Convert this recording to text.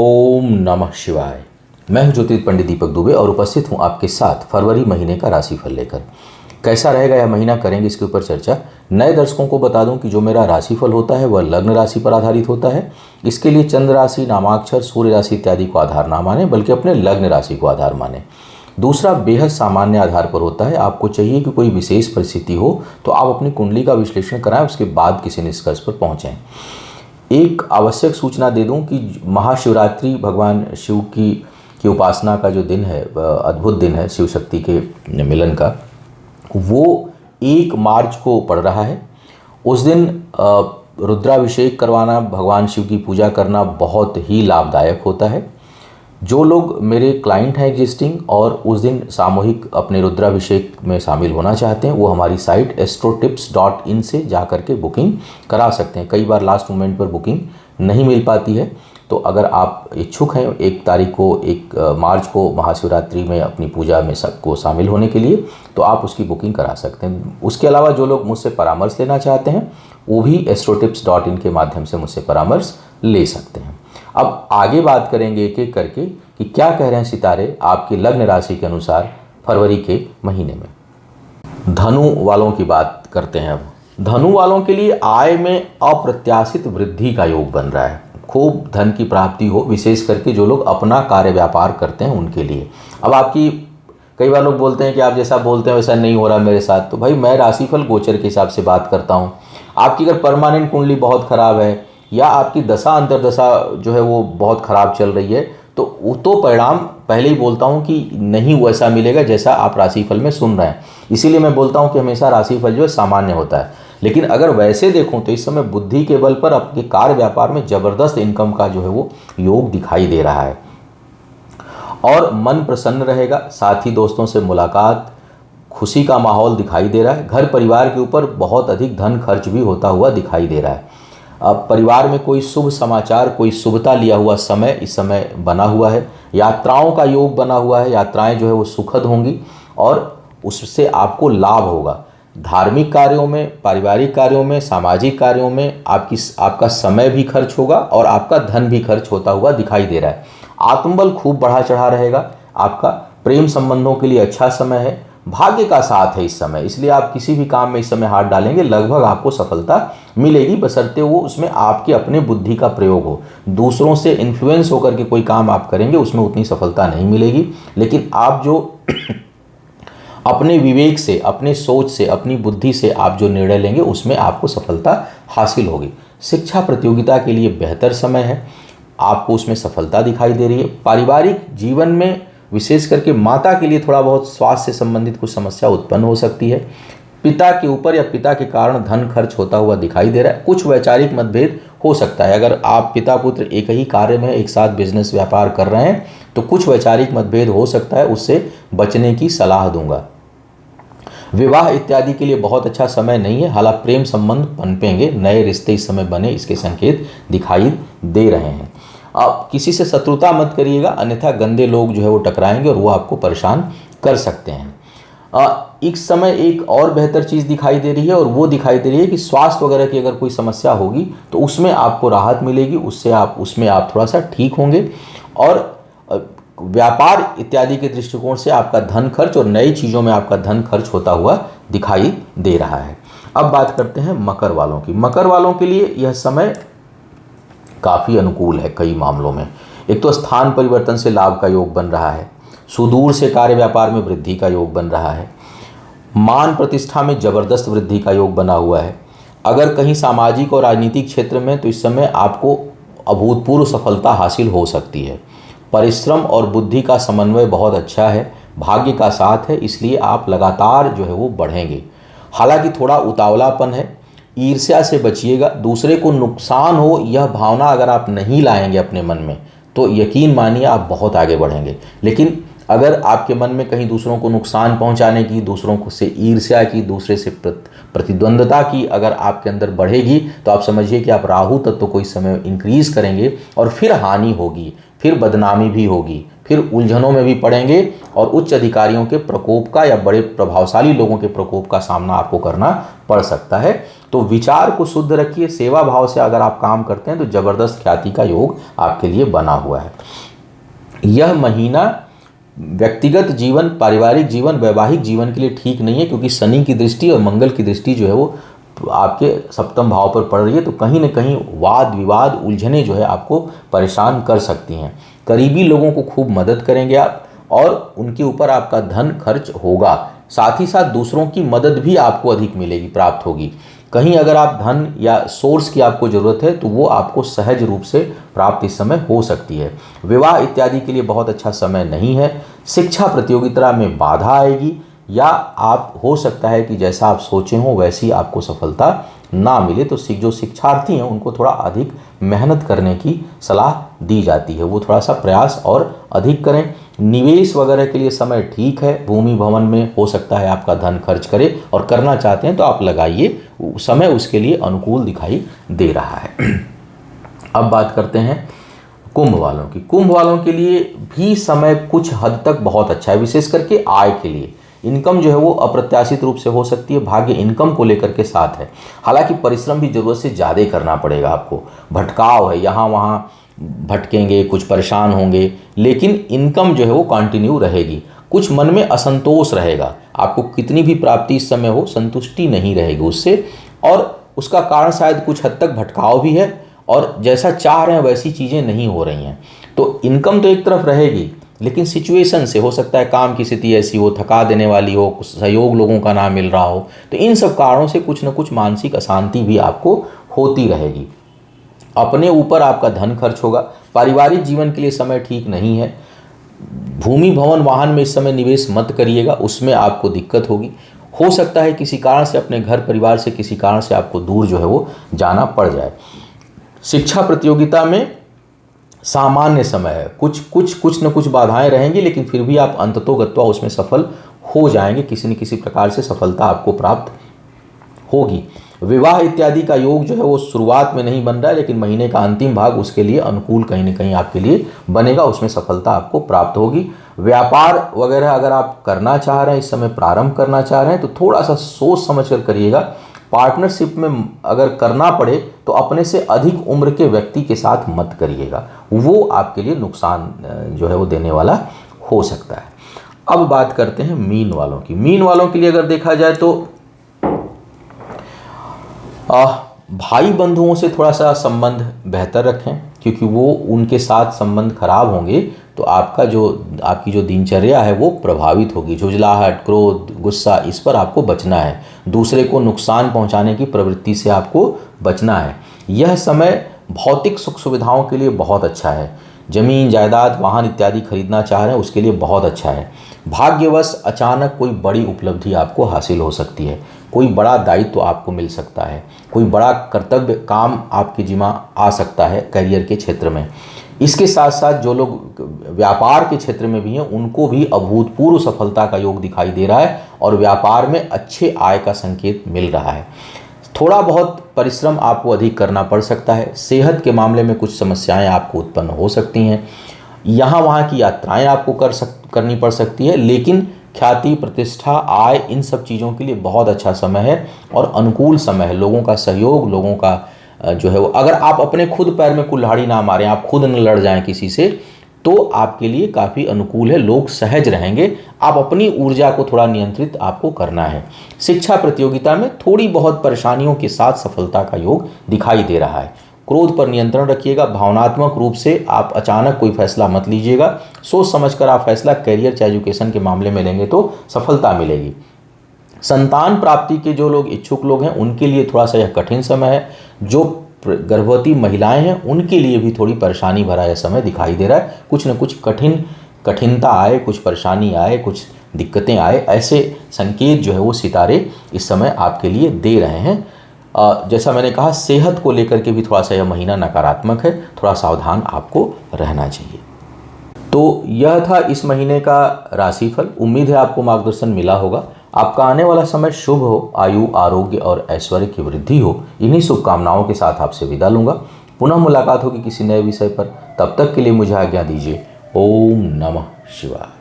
ओम नमः शिवाय। मैं हूं ज्योतिष पंडित दीपक दुबे और उपस्थित हूं आपके साथ फरवरी महीने का राशिफल लेकर। कैसा रहेगा यह महीना, करेंगे इसके ऊपर चर्चा। नए दर्शकों को बता दूं कि जो मेरा राशिफल होता है वह लग्न राशि पर आधारित होता है। इसके लिए चंद्र राशि, नामाक्षर, सूर्य राशि इत्यादि को आधार ना माने, बल्कि अपने लग्न राशि को आधार माने। दूसरा, बेहद सामान्य आधार पर होता है। आपको चाहिए कि कोई विशेष परिस्थिति हो तो आप अपनी कुंडली का विश्लेषण कराएं, उसके बाद किसी निष्कर्ष पर पहुंचें। एक आवश्यक सूचना दे दूं कि महाशिवरात्रि भगवान शिव की उपासना का जो दिन है, अद्भुत दिन है शिव शक्ति के मिलन का, वो 1 मार्च को पड़ रहा है। उस दिन रुद्राभिषेक करवाना, भगवान शिव की पूजा करना बहुत ही लाभदायक होता है। जो लोग मेरे क्लाइंट हैं एग्जिस्टिंग और उस दिन सामूहिक अपने रुद्राभिषेक में शामिल होना चाहते हैं, वो हमारी साइट astrotips.in से जा कर के बुकिंग करा सकते हैं। कई बार लास्ट मोमेंट पर बुकिंग नहीं मिल पाती है, तो अगर आप इच्छुक हैं 1 तारीख को, 1 मार्च को महाशिवरात्रि में अपनी पूजा में सबको शामिल होने के लिए, तो आप उसकी बुकिंग करा सकते हैं। उसके अलावा जो लोग मुझसे परामर्श लेना चाहते हैं वो भी astrotips.in के माध्यम से मुझसे परामर्श ले सकते हैं। अब आगे बात करेंगे एक एक करके कि क्या कह रहे हैं सितारे आपकी लग्न राशि के अनुसार फरवरी के महीने में। धनु वालों की बात करते हैं। अब धनु वालों के लिए आय में अप्रत्याशित वृद्धि का योग बन रहा है। खूब धन की प्राप्ति हो, विशेष करके जो लोग अपना कार्य व्यापार करते हैं उनके लिए। अब आपकी कई बार लोग बोलते हैं कि आप जैसा बोलते हैं वैसा नहीं हो रहा मेरे साथ, तो भाई मैं राशिफल गोचर के हिसाब से बात करता हूँ। आपकी अगर परमानेंट कुंडली बहुत ख़राब है या आपकी दशा अंतरदशा जो है वो बहुत ख़राब चल रही है, तो परिणाम पहले ही बोलता हूँ कि नहीं वैसा मिलेगा जैसा आप राशिफल में सुन रहे हैं। इसीलिए मैं बोलता हूँ कि हमेशा राशिफल जो है सामान्य होता है। लेकिन अगर वैसे देखूँ तो इस समय बुद्धि के बल पर आपके कार्य व्यापार में ज़बरदस्त इनकम का जो है वो योग दिखाई दे रहा है और मन प्रसन्न रहेगा। साथ ही दोस्तों से मुलाकात, खुशी का माहौल दिखाई दे रहा है। घर परिवार के ऊपर बहुत अधिक धन खर्च भी होता हुआ दिखाई दे रहा है। अब परिवार में कोई शुभ समाचार, कोई शुभता लिया हुआ समय इस समय बना हुआ है। यात्राओं का योग बना हुआ है। यात्राएं जो है वो सुखद होंगी और उससे आपको लाभ होगा। धार्मिक कार्यों में, पारिवारिक कार्यों में, सामाजिक कार्यों में आपका समय भी खर्च होगा और आपका धन भी खर्च होता हुआ दिखाई दे रहा है। आत्मबल खूब बढ़ा चढ़ा रहेगा आपका। प्रेम संबंधों के लिए अच्छा समय है। भाग्य का साथ है इस समय, इसलिए आप किसी भी काम में इस समय हाथ डालेंगे लगभग आपको सफलता मिलेगी, बशर्ते वो उसमें आपके अपने बुद्धि का प्रयोग हो। दूसरों से इन्फ्लुएंस होकर के कोई काम आप करेंगे उसमें उतनी सफलता नहीं मिलेगी। लेकिन आप जो अपने विवेक से, अपने सोच से, अपनी बुद्धि से आप जो निर्णय लेंगे उसमें आपको सफलता हासिल होगी। शिक्षा प्रतियोगिता के लिए बेहतर समय है, आपको उसमें सफलता दिखाई दे रही है। पारिवारिक जीवन में विशेष करके माता के लिए थोड़ा बहुत स्वास्थ्य से संबंधित कुछ समस्या उत्पन्न हो सकती है। पिता के ऊपर या पिता के कारण धन खर्च होता हुआ दिखाई दे रहा है। कुछ वैचारिक मतभेद हो सकता है। अगर आप पिता पुत्र एक ही कार्य में एक साथ बिजनेस व्यापार कर रहे हैं तो कुछ वैचारिक मतभेद हो सकता है, उससे बचने की सलाह दूंगा। विवाह इत्यादि के लिए बहुत अच्छा समय नहीं है, हालांकि प्रेम संबंध पनपेंगे, नए रिश्ते इस समय बने इसके संकेत दिखाई दे रहे हैं। आप किसी से शत्रुता मत करिएगा, अन्यथा गंदे लोग जो है वो टकराएंगे और वो आपको परेशान कर सकते हैं। इस समय एक और बेहतर चीज़ दिखाई दे रही है और वो दिखाई दे रही है कि स्वास्थ्य वगैरह की अगर कोई समस्या होगी तो उसमें आपको राहत मिलेगी, उसमें आप थोड़ा सा ठीक होंगे। और व्यापार इत्यादि के दृष्टिकोण से आपका धन खर्च और नई चीज़ों में आपका धन खर्च होता हुआ दिखाई दे रहा है। अब बात करते हैं मकर वालों की। मकर वालों के लिए यह समय काफ़ी अनुकूल है कई मामलों में। एक तो स्थान परिवर्तन से लाभ का योग बन रहा है। सुदूर से कार्य व्यापार में वृद्धि का योग बन रहा है। मान प्रतिष्ठा में ज़बरदस्त वृद्धि का योग बना हुआ है। अगर कहीं सामाजिक और राजनीतिक क्षेत्र में तो इस समय आपको अभूतपूर्व सफलता हासिल हो सकती है। परिश्रम और बुद्धि का समन्वय बहुत अच्छा है। भाग्य का साथ है, इसलिए आप लगातार जो है वो बढ़ेंगे। हालांकि थोड़ा उतावलापन है, ईर्ष्या से बचिएगा। दूसरे को नुकसान हो यह भावना अगर आप नहीं लाएंगे अपने मन में तो यकीन मानिए आप बहुत आगे बढ़ेंगे। लेकिन अगर आपके मन में कहीं दूसरों को नुकसान पहुंचाने की, दूसरों को से ईर्ष्या की, दूसरे से प्रतिद्वंद्वता की अगर आपके अंदर बढ़ेगी तो आप समझिए कि आप राहु तत्व को इस समय इंक्रीज करेंगे और फिर हानि होगी, फिर बदनामी भी होगी, फिर उलझनों में भी पड़ेंगे और उच्च अधिकारियों के प्रकोप का या बड़े प्रभावशाली लोगों के प्रकोप का सामना आपको करना पड़ सकता है। तो विचार को शुद्ध रखिए, सेवा भाव से अगर आप काम करते हैं तो जबरदस्त ख्याति का योग आपके लिए बना हुआ है। यह महीना व्यक्तिगत जीवन, पारिवारिक जीवन, वैवाहिक जीवन के लिए ठीक नहीं है, क्योंकि शनि की दृष्टि और मंगल की दृष्टि जो है वो आपके सप्तम भाव पर पड़ रही है। तो कहीं ना कहीं वाद विवाद, उलझने जो है आपको परेशान कर सकती हैं। करीबी लोगों को खूब मदद करेंगे आप और उनके ऊपर आपका धन खर्च होगा। साथ ही साथ दूसरों की मदद भी आपको अधिक मिलेगी, प्राप्त होगी। कहीं अगर आप धन या सोर्स की आपको ज़रूरत है तो वो आपको सहज रूप से प्राप्त इस समय हो सकती है। विवाह इत्यादि के लिए बहुत अच्छा समय नहीं है। शिक्षा प्रतियोगिता में बाधा आएगी या आप हो सकता है कि जैसा आप सोचे हो वैसी आपको सफलता ना मिले। तो जो शिक्षार्थी हैं उनको थोड़ा अधिक मेहनत करने की सलाह दी जाती है, वो थोड़ा सा प्रयास और अधिक करें। निवेश वगैरह के लिए समय ठीक है। भूमि भवन में हो सकता है आपका धन खर्च करे और करना चाहते हैं तो आप लगाइए, समय उसके लिए अनुकूल दिखाई दे रहा है। अब बात करते हैं कुंभ वालों की। कुंभ वालों के लिए भी समय कुछ हद तक बहुत अच्छा है, विशेष करके आय के लिए। इनकम जो है वो अप्रत्याशित रूप से हो सकती है, भाग्य इनकम को लेकर के साथ है। हालांकि परिश्रम भी ज़रूरत से ज़्यादा करना पड़ेगा आपको, भटकाव है, यहाँ वहाँ भटकेंगे, कुछ परेशान होंगे, लेकिन इनकम जो है वो कंटिन्यू रहेगी। कुछ मन में असंतोष रहेगा, आपको कितनी भी प्राप्ति इस समय हो संतुष्टि नहीं रहेगी उससे, और उसका कारण शायद कुछ हद तक भटकाव भी है और जैसा चाह रहे हैं वैसी चीज़ें नहीं हो रही हैं। तो इनकम तो एक तरफ रहेगी, लेकिन सिचुएशन से हो सकता है काम की स्थिति ऐसी हो, थका देने वाली हो, कुछ सहयोग लोगों का ना मिल रहा हो, तो इन सब कारणों से कुछ न कुछ मानसिक अशांति भी आपको होती रहेगी। अपने ऊपर आपका धन खर्च होगा। पारिवारिक जीवन के लिए समय ठीक नहीं है। भूमि भवन वाहन में इस समय निवेश मत करिएगा, उसमें आपको दिक्कत होगी। हो सकता है किसी कारण से अपने घर परिवार से किसी कारण से आपको दूर जो है वो जाना पड़ जाए। शिक्षा प्रतियोगिता में सामान्य समय है, कुछ न कुछ बाधाएं रहेंगी, लेकिन फिर भी आप अंततोगत्वा उसमें सफल हो जाएंगे। किसी न किसी प्रकार से सफलता आपको प्राप्त होगी। विवाह इत्यादि का योग जो है वो शुरुआत में नहीं बन रहा है, लेकिन महीने का अंतिम भाग उसके लिए अनुकूल कहीं न कहीं आपके लिए बनेगा, उसमें सफलता आपको प्राप्त होगी। व्यापार वगैरह अगर आप करना चाह रहे हैं, इस समय प्रारंभ करना चाह रहे हैं, तो थोड़ा सा सोच समझ कर करिएगा। पार्टनरशिप में अगर करना पड़े तो अपने से अधिक उम्र के व्यक्ति के साथ मत करिएगा, वो आपके लिए नुकसान जो है वो देने वाला हो सकता है। अब बात करते हैं मीन वालों की। मीन वालों के लिए अगर देखा जाए तो भाई बंधुओं से थोड़ा सा संबंध बेहतर रखें, क्योंकि वो उनके साथ संबंध खराब होंगे तो आपकी जो दिनचर्या है वो प्रभावित होगी। झुंझलाहट, क्रोध, गुस्सा, इस पर आपको बचना है। दूसरे को नुकसान पहुंचाने की प्रवृत्ति से आपको बचना है। यह समय भौतिक सुख सुविधाओं के लिए बहुत अच्छा है। जमीन जायदाद वाहन इत्यादि खरीदना चाह रहे हैं उसके लिए बहुत अच्छा है। भाग्यवश अचानक कोई बड़ी उपलब्धि आपको हासिल हो सकती है, कोई बड़ा दायित्व आपको मिल सकता है, कोई बड़ा कर्तव्य काम आपके जिम्मा आ सकता है करियर के क्षेत्र में। इसके साथ साथ जो लोग व्यापार के क्षेत्र में भी हैं उनको भी अभूतपूर्व सफलता का योग दिखाई दे रहा है और व्यापार में अच्छे आय का संकेत मिल रहा है। थोड़ा बहुत परिश्रम आपको अधिक करना पड़ सकता है। सेहत के मामले में कुछ समस्याएं आपको उत्पन्न हो सकती हैं। यहाँ वहाँ की यात्राएं आपको करनी पड़ सकती है, लेकिन ख्याति, प्रतिष्ठा, आय, इन सब चीज़ों के लिए बहुत अच्छा समय है और अनुकूल समय है। लोगों का सहयोग, लोगों का जो है वो, अगर आप अपने खुद पैर में कुल्हाड़ी ना मारें, आप खुद न लड़ जाएं किसी से, तो आपके लिए काफ़ी अनुकूल है। लोग सहज रहेंगे। आप अपनी ऊर्जा को थोड़ा नियंत्रित आपको करना है। शिक्षा प्रतियोगिता में थोड़ी बहुत परेशानियों के साथ सफलता का योग दिखाई दे रहा है। क्रोध पर नियंत्रण रखिएगा। भावनात्मक रूप से आप अचानक कोई फैसला मत लीजिएगा। सोच समझकर आप फैसला करियर चाहे एजुकेशन के मामले में लेंगे तो सफलता मिलेगी। संतान प्राप्ति के जो लोग इच्छुक लोग हैं उनके लिए थोड़ा सा यह कठिन समय है। जो गर्भवती महिलाएं हैं उनके लिए भी थोड़ी परेशानी भरा यह समय दिखाई दे रहा है। कुछ न कुछ कठिनता आए, कुछ परेशानी आए, कुछ दिक्कतें आए, ऐसे संकेत जो है वो सितारे इस समय आपके लिए दे रहे हैं। जैसा मैंने कहा, सेहत को लेकर के भी थोड़ा सा यह महीना नकारात्मक है, थोड़ा सावधान आपको रहना चाहिए। तो यह था इस महीने का राशिफल। उम्मीद है आपको मार्गदर्शन मिला होगा। आपका आने वाला समय शुभ हो, आयु, आरोग्य और ऐश्वर्य की वृद्धि हो। इन्हीं शुभकामनाओं के साथ आपसे विदा लूँगा। पुनः मुलाकात होगी किसी नए विषय पर। तब तक के लिए मुझे आज्ञा दीजिए। ओम नमः शिवाय।